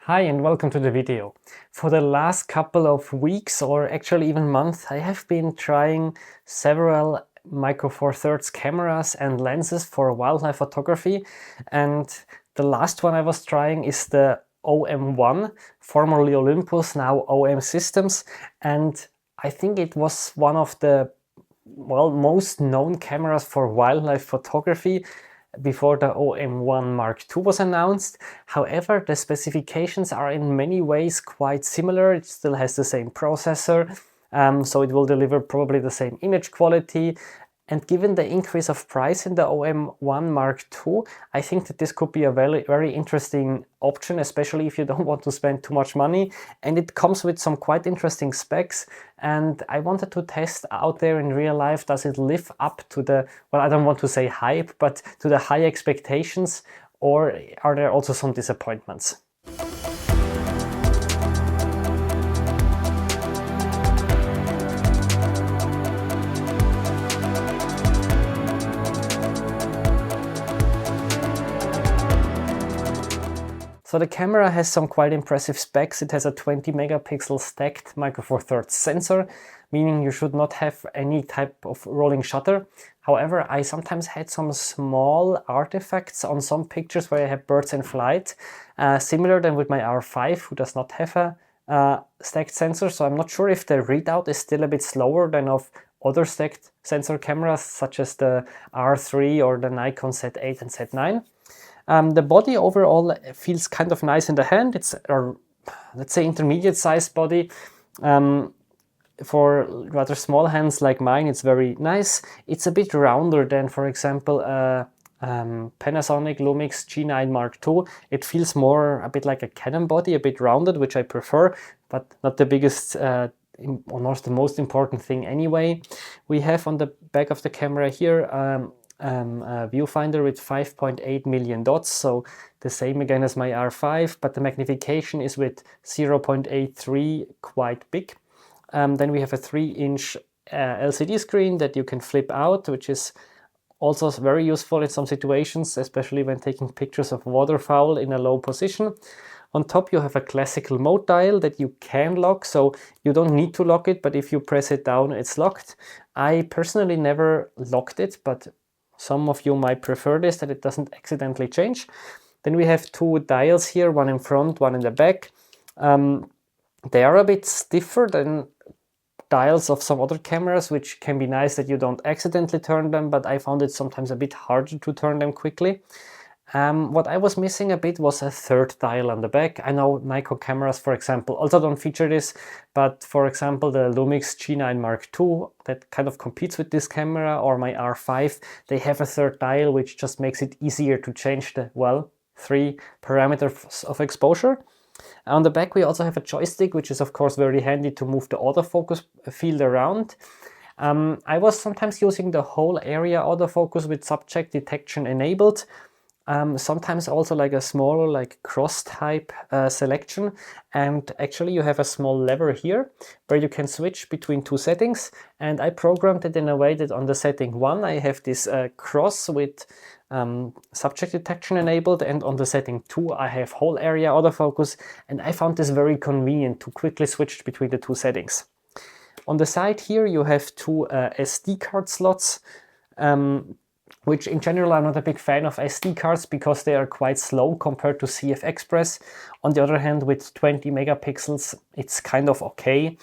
Hi and welcome to the video. For the last couple of weeks or actually even months, I have been trying several Micro Four Thirds cameras and lenses for wildlife photography, and the last one I was trying is the OM-1, formerly Olympus, now OM Systems, and I think it was one of the most known cameras for wildlife photography before the OM-1 Mark II was announced. However, the specifications are in many ways quite similar. It still has the same processor, so it will deliver probably the same image quality. And given the increase of price in the OM-1 Mark II, I think that this could be a very, very interesting option, especially if you don't want to spend too much money. And it comes with some quite interesting specs. And I wanted to test out there in real life, does it live up to the, well, I don't want to say hype, but to the high expectations, or are there also some disappointments? So the camera has some quite impressive specs. It has a 20 megapixel stacked Micro Four Thirds sensor, meaning you should not have any type of rolling shutter. However, I sometimes had some small artifacts on some pictures where I have birds in flight, similar than with my R5, who does not have a stacked sensor. So I'm not sure if the readout is still a bit slower than of other stacked sensor cameras, such as the R3 or the Nikon Z8 and Z9. The body overall feels kind of nice in the hand. It's a, let's say, intermediate sized body. For rather small hands like mine, it's very nice. It's a bit rounder than, for example, Panasonic Lumix G9 Mark II. It feels more a bit like a Canon body, a bit rounded, which I prefer, but not the biggest or not the most important thing anyway. We have on the back of the camera here a viewfinder with 5.8 million dots, so the same again as my R5, but the magnification is with 0.83, quite big. Then we have a 3-inch LCD screen that you can flip out, which is also very useful in some situations, especially when taking pictures of waterfowl in a low position. On top you have a classical mode dial that you can lock, so you don't need to lock it, but if you press it down it's locked. I personally never locked it, but some of you might prefer this, that it doesn't accidentally change. Then we have two dials here, one in front, one in the back. They are a bit stiffer than dials of some other cameras, which can be nice that you don't accidentally turn them, but I found it sometimes a bit harder to turn them quickly. What I was missing a bit was a third dial on the back. I know Nikon cameras, for example, also don't feature this, but for example, the Lumix G9 Mark II that kind of competes with this camera, or my R5, they have a third dial, which just makes it easier to change the, well, 3 parameters of exposure. On the back, we also have a joystick, which is of course very handy to move the autofocus field around. I was sometimes using the whole area autofocus with subject detection enabled. Sometimes also like a smaller, like cross type selection, and actually you have a small lever here where you can switch between two settings, and I programmed it in a way that on the setting 1 I have this cross with subject detection enabled, and on the setting 2 I have whole area autofocus, and I found this very convenient to quickly switch between the two settings. On the side here you have two SD card slots, which in general I'm not a big fan of SD cards because they are quite slow compared to CF Express. On the other hand, with 20 megapixels, it's kind of okay.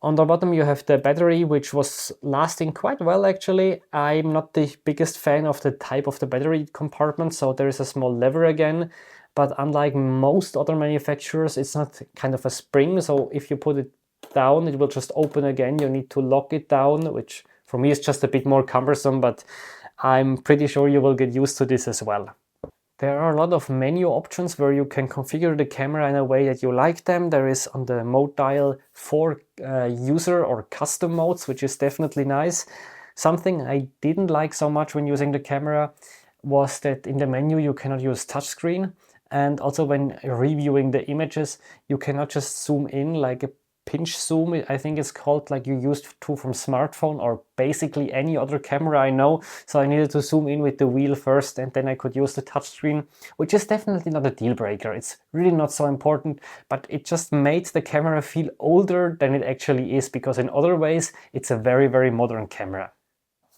On the bottom you have the battery, which was lasting quite well actually. I'm not the biggest fan of the type of the battery compartment, so there is a small lever again. But unlike most other manufacturers, it's not kind of a spring, so if you put it down, it will just open again. You need to lock it down, which for me is just a bit more cumbersome, but I'm pretty sure you will get used to this as well. There are a lot of menu options where you can configure the camera in a way that you like them. There is on the mode dial 4 user or custom modes, which is definitely nice. Something I didn't like so much when using the camera was that in the menu you cannot use touchscreen, and also when reviewing the images you cannot just zoom in like a pinch zoom, I think it's called, like you used to from smartphone or basically any other camera I know. So I needed to zoom in with the wheel first, and then I could use the touchscreen, which is definitely not a deal breaker. It's really not so important, but it just made the camera feel older than it actually is, because in other ways it's a very, very modern camera.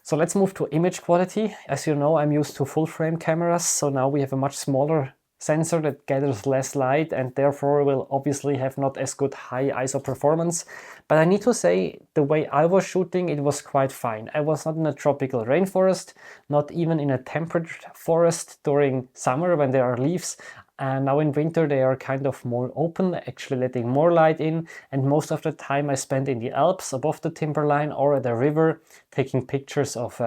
So let's move to image quality. As you know, I'm used to full frame cameras, so now we have a much smaller sensor that gathers less light and therefore will obviously have not as good high ISO performance. But I need to say, the way I was shooting, it was quite fine. I was not in a tropical rainforest, not even in a temperate forest during summer when there are leaves. And now in winter they are kind of more open, actually letting more light in, and most of the time I spent in the Alps above the timberline or at a river taking pictures of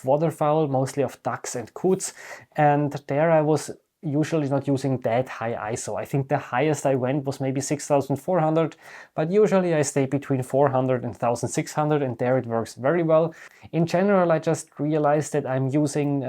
waterfowl, mostly of ducks and coots, and there I was usually not using that high ISO. I think the highest I went was maybe 6400, but usually I stay between 400 and 1600, and there it works very well. In general, I just realized that I'm using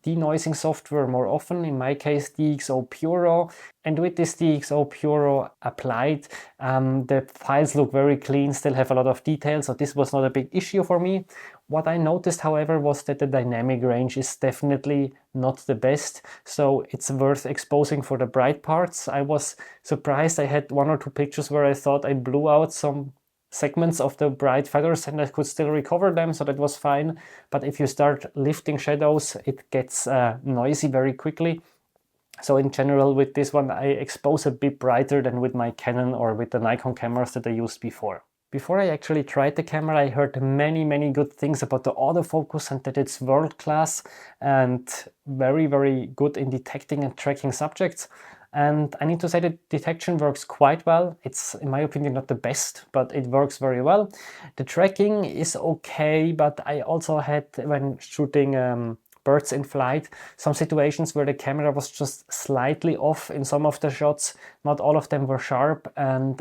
denoising software more often, in my case DxO Puro, and with this DxO Puro applied, the files look very clean, still have a lot of detail, so this was not a big issue for me. What I noticed, however, was that the dynamic range is definitely not the best, so it's worth exposing for the bright parts. I was surprised. I had 1 or 2 pictures where I thought I blew out some segments of the bright feathers and I could still recover them, so that was fine. But if you start lifting shadows, it gets noisy very quickly. So in general, with this one, I expose a bit brighter than with my Canon or with the Nikon cameras that I used before. Before I actually tried the camera, I heard many, many good things about the autofocus and that it's world class and very, very good in detecting and tracking subjects. And I need to say that detection works quite well. It's, in my opinion, not the best, but it works very well. The tracking is okay, but I also had, when shooting birds in flight, some situations where the camera was just slightly off in some of the shots. Not all of them were sharp, and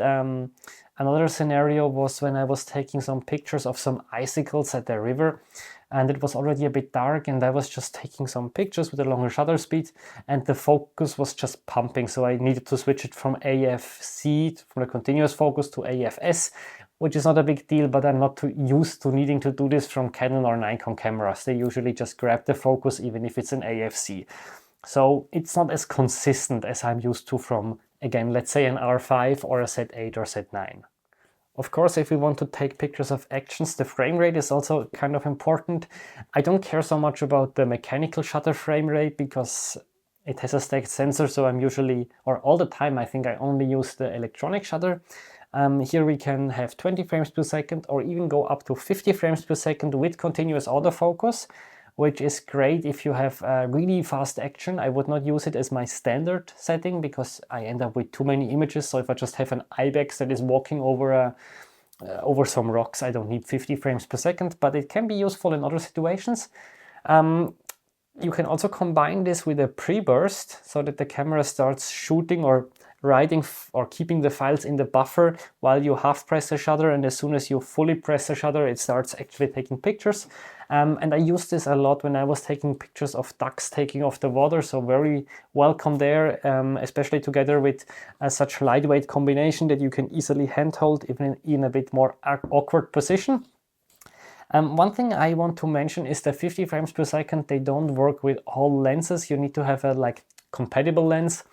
another scenario was when I was taking some pictures of some icicles at the river, and it was already a bit dark, and I was just taking some pictures with a longer shutter speed, and the focus was just pumping, so I needed to switch it from AFC, from the continuous focus, to AFS, which is not a big deal, but I'm not too used to needing to do this from Canon or Nikon cameras. They usually just grab the focus even if it's an AFC. So it's not as consistent as I'm used to from, again, let's say an R5 or a Z8 or Z9. Of course, if we want to take pictures of actions, the frame rate is also kind of important. I don't care so much about the mechanical shutter frame rate because it has a stacked sensor, so I'm usually, or all the time, I think I only use the electronic shutter. Here we can have 20 frames per second or even go up to 50 frames per second with continuous autofocus, which is great if you have really fast action. I would not use it as my standard setting because I end up with too many images. So if I just have an ibex that is walking over some rocks, I don't need 50 frames per second, but it can be useful in other situations. You can also combine this with a pre-burst so that the camera starts shooting or writing or keeping the files in the buffer while you half press the shutter, and as soon as you fully press the shutter, it starts actually taking pictures. And I used this a lot when I was taking pictures of ducks taking off the water, so very welcome there, especially together with such lightweight combination that you can easily handhold even in a bit more awkward position. One thing I want to mention is the 50 frames per second. They don't work with all lenses. You need to have a compatible lens.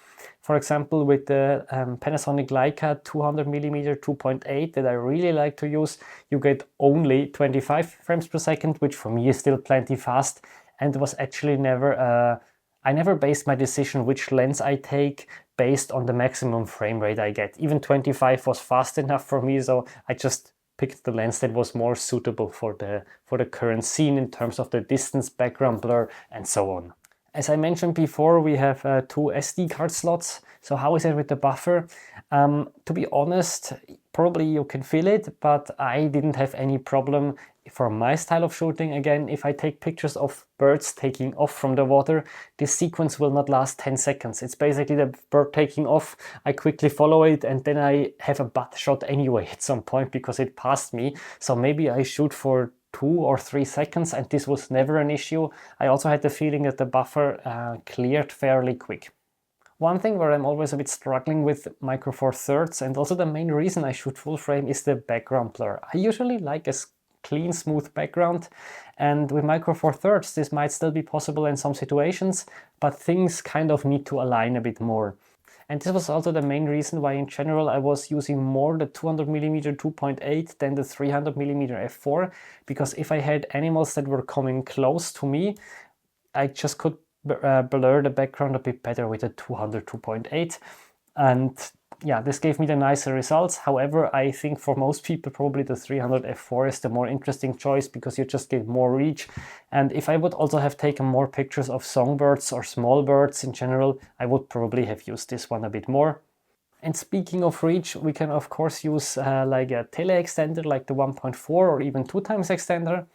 For example, with the Panasonic Leica 200mm 2.8 that I really like to use, you get only 25 frames per second, which for me is still plenty fast, and was actually never, I never based my decision which lens I take based on the maximum frame rate I get. Even 25 was fast enough for me, so I just picked the lens that was more suitable for the current scene in terms of the distance, background blur, and so on. As I mentioned before, we have 2 SD card slots. So how is it with the buffer? To be honest, probably you can feel it, but I didn't have any problem for my style of shooting. Again, if I take pictures of birds taking off from the water, this sequence will not last 10 seconds. It's basically the bird taking off, I quickly follow it, and then I have a butt shot anyway at some point because it passed me. So maybe I shoot for 2 or 3 seconds, and this was never an issue. I also had the feeling that the buffer cleared fairly quick. One thing where I'm always a bit struggling with Micro Four Thirds, and also the main reason I shoot full frame, is the background blur. I usually like a clean, smooth background, and with Micro Four Thirds this might still be possible in some situations, but things kind of need to align a bit more. And this was also the main reason why in general I was using more the 200mm 2.8 than the 300mm f4, because if I had animals that were coming close to me, I just could blur the background a bit better with the 200 2.8, and yeah, this gave me the nicer results. However, I think for most people probably the 300 f4 is the more interesting choice, because you just get more reach. And if I would also have taken more pictures of songbirds or small birds in general, I would probably have used this one a bit more. And speaking of reach, we can of course use like a tele extender like the 1.4 or even 2x extender.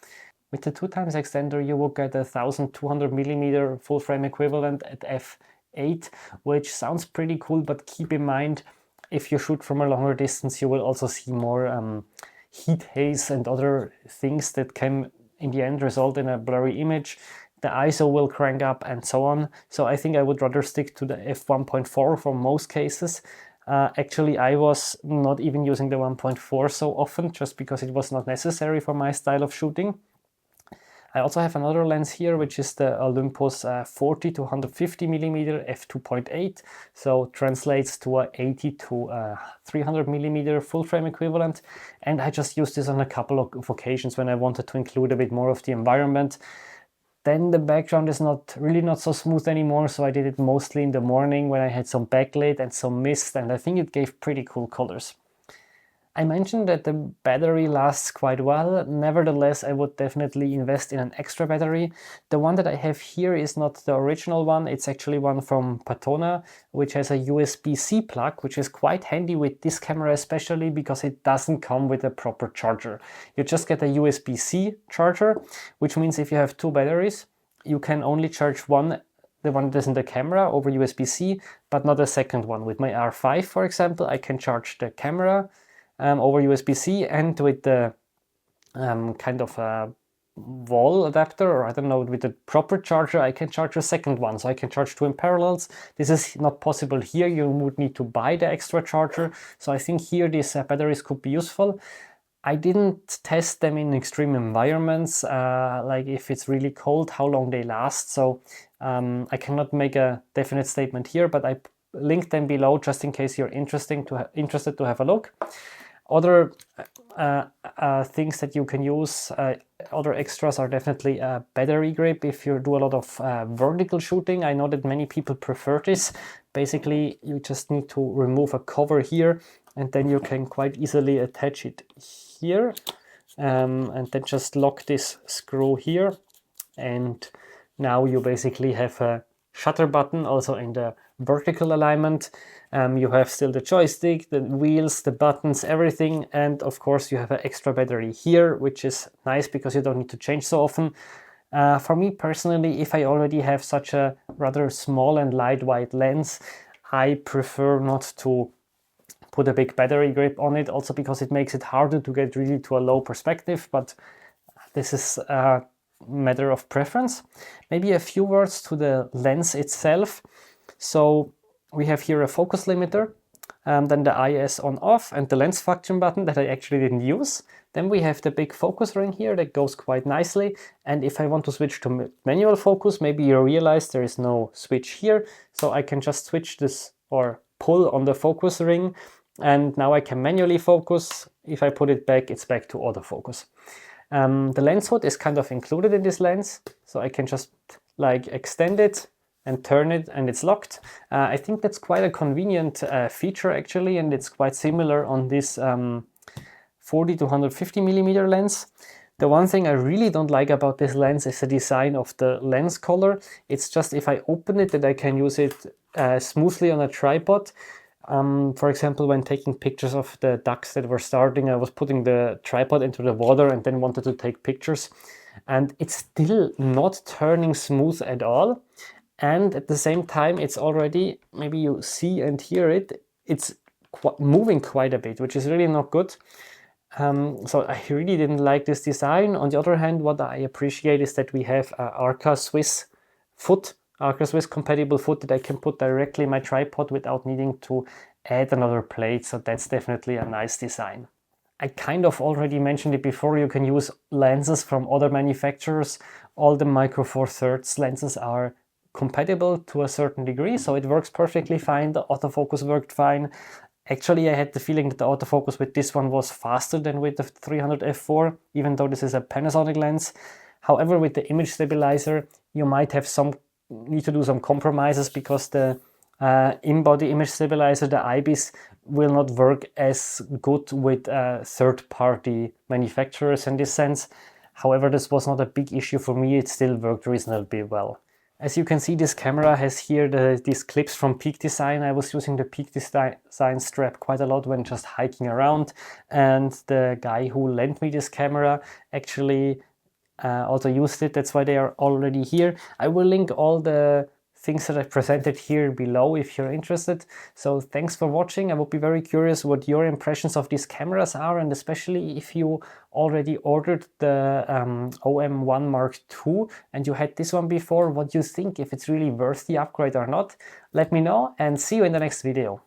With the 2x extender you will get a 1200mm full frame equivalent at f8, which sounds pretty cool, but keep in mind, if you shoot from a longer distance, you will also see more heat haze and other things that can in the end result in a blurry image. The ISO will crank up and so on. So I think I would rather stick to the f1.4 for most cases. Actually, I was not even using the 1.4 so often, just because it was not necessary for my style of shooting. I also have another lens here, which is the Olympus 40 to 150mm f2.8, so translates to a 80 to 300mm full frame equivalent, and I just used this on a couple of occasions when I wanted to include a bit more of the environment. Then the background is really not so smooth anymore, so I did it mostly in the morning when I had some backlit and some mist, and I think it gave pretty cool colors. I mentioned that the battery lasts quite well. Nevertheless, I would definitely invest in an extra battery. The one that I have here is not the original one. It's actually one from Patona, which has a USB-C plug, which is quite handy with this camera, especially because it doesn't come with a proper charger. You just get a USB-C charger, which means if you have two batteries, you can only charge one, the one that is in the camera, over USB-C, but not a second one. With my R5, for example, I can charge the camera over USB-C, and with the kind of a wall adapter, or I don't know, with the proper charger, I can charge a second one, so I can charge two in parallels. This is not possible here. You would need to buy the extra charger, so I think here these batteries could be useful. I didn't test them in extreme environments, like if it's really cold, how long they last, so I cannot make a definite statement here, but I linked them below just in case you're interested to have a look. Other things that you can use, other extras, are definitely battery grip if you do a lot of vertical shooting. I know that many people prefer this. Basically, you just need to remove a cover here, and then you can quite easily attach it here, and then just lock this screw here, and now you basically have a shutter button also in the vertical alignment. You have still the joystick, the wheels, the buttons, everything, and of course you have an extra battery here, which is nice because you don't need to change so often. For me personally, if I already have such a rather small and lightweight lens, I prefer not to put a big battery grip on it, also because it makes it harder to get really to a low perspective, but this is a matter of preference. Maybe a few words to the lens itself. So we have here a focus limiter, then the IS on off, and the lens function button that I actually didn't use. Then we have the big focus ring here that goes quite nicely, and if I want to switch to manual focus, maybe you realize there is no switch here, so I can just switch this or pull on the focus ring, and now I can manually focus. If I put it back, it's back to autofocus. The lens hood is kind of included in this lens, so I can just like extend it and turn it and it's locked. I think that's quite a convenient feature actually, and it's quite similar on this 40 to 150mm lens. The one thing I really don't like about this lens is the design of the lens collar. It's just if I open it that I can use it smoothly on a tripod. For example, when taking pictures of the ducks that were starting, I was putting the tripod into the water and then wanted to take pictures, and it's still not turning smooth at all. And at the same time, it's already, maybe you see and hear it, it's moving quite a bit, which is really not good. So I really didn't like this design. On the other hand, what I appreciate is that we have a Arca Swiss foot Swiss compatible foot that I can put directly in my tripod without needing to add another plate, so that's definitely a nice design. I kind of already mentioned it before, you can use lenses from other manufacturers. All the Micro Four Thirds lenses are compatible to a certain degree, so it works perfectly fine. The autofocus worked fine. Actually, I had the feeling that the autofocus with this one was faster than with the 300 f4, even though this is a Panasonic lens. However, with the image stabilizer, you might have need to do some compromises, because the in-body image stabilizer, the IBIS, will not work as good with third-party manufacturers in this sense. However, this was not a big issue for me, it still worked reasonably well. As you can see, this camera has here these clips from Peak Design. I was using the Peak Design strap quite a lot when just hiking around, and the guy who lent me this camera actually also used it. That's why they are already here. I will link all the things that I presented here below if you're interested. So thanks for watching. I would be very curious what your impressions of these cameras are, and especially if you already ordered the OM-1 Mark II and you had this one before, what you think, if it's really worth the upgrade or not. Let me know, and see you in the next video.